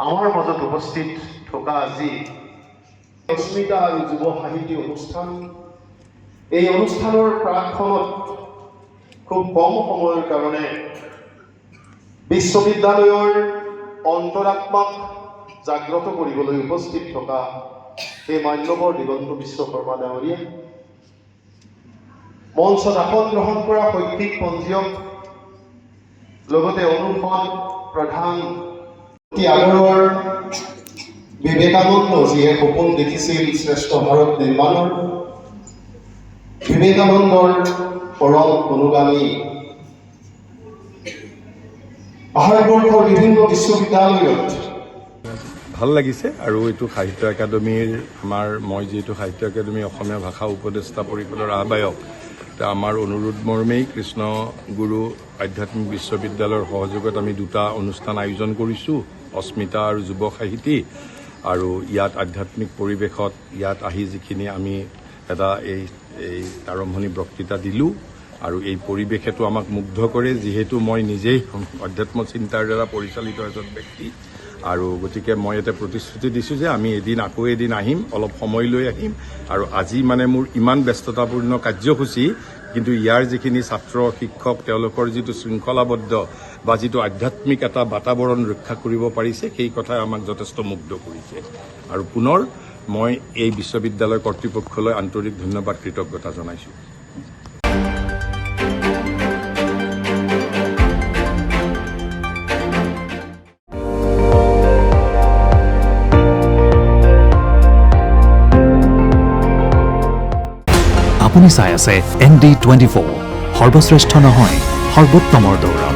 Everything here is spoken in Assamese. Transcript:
আমাৰ মাজত উপস্থিত থকা আজি অস্মিতা আৰু যুৱ সাহিত্য অনুষ্ঠান, এই অনুষ্ঠানৰ প্ৰাকখনত খুব কম সময়ৰ কাৰণে বিশ্ববিদ্যালয়ৰ অন্তৰাত্মাক জাগ্ৰত কৰিবলৈ উপস্থিত থকা এই মান্যবৰ দিগন্ত বিশ্বকৰ্মা ডাঙৰীয়া, মঞ্চত আসন গ্ৰহণ কৰা শৈক্ষিক পঞ্জীয়ক, লগতে অনুষদ প্ৰধান অতি আদৰৰ বিবেকানন্দ, যিয়ে সপোন দেখিছিল শ্ৰেষ্ঠ ভাৰত নিৰ্মাণৰ, বিবেকানন্দৰ পৰম অনুগামী, ভাৰতবৰ্ষৰ বিভিন্ন বিশ্ববিদ্যালয়ত ভাল লাগিছে। আৰু এইটো সাহিত্য একাডেমীৰ মই যিহেতু সাহিত্য একাডেমী অসমীয়া ভাষা উপদেষ্টা পৰিষদৰ আহ্বায়ক, আমাৰ অনুৰোধ মৰ্মেই কৃষ্ণ গুৰু আধ্যাত্মিক বিশ্ববিদ্যালয়ৰ সহযোগত আমি দুটা অনুষ্ঠান আয়োজন কৰিছোঁ, অস্মিতা আৰু যুৱ সাহিতী। আৰু ইয়াত আধ্যাত্মিক পৰিৱেশত ইয়াত আহি যিখিনি আমি এটা এই আৰম্ভণি বক্তৃতা দিলোঁ, আৰু এই পৰিৱেশেতো আমাক মুগ্ধ কৰে, যিহেতু মই নিজেই অধ্যাত্ম চিন্তাৰ দ্বাৰা পৰিচালিত এজন ব্যক্তি। আৰু গতিকে মই এটা প্ৰতিশ্ৰুতি দিছোঁ যে আমি আকৌ এদিন আহিম, অলপ সময় লৈ আহিম। আৰু আজি মোৰ ইমান ব্যস্ততাপূৰ্ণ কাৰ্যসূচী, কিন্তু ইয়াৰ যিখিনি ছাত্ৰ শিক্ষক তেওঁলোকৰ যিটো শৃংখলাবদ্ধ বা যিটো আধ্যাত্মিক এটা বাতাবৰণ ৰক্ষা কৰিব পাৰিছে, সেই কথাই আমাক যথেষ্ট মুগ্ধ কৰিছে। আৰু পুনৰ মই এই বিশ্ববিদ্যালয় কৰ্তৃপক্ষলৈ আন্তৰিক ধন্যবাদ, কৃতজ্ঞতা জনাইছোঁ। আপুনি চাই আছে ND24, সৰ্বশ্ৰেষ্ঠ নহয় সৰ্বোত্তমৰ দৌৰা।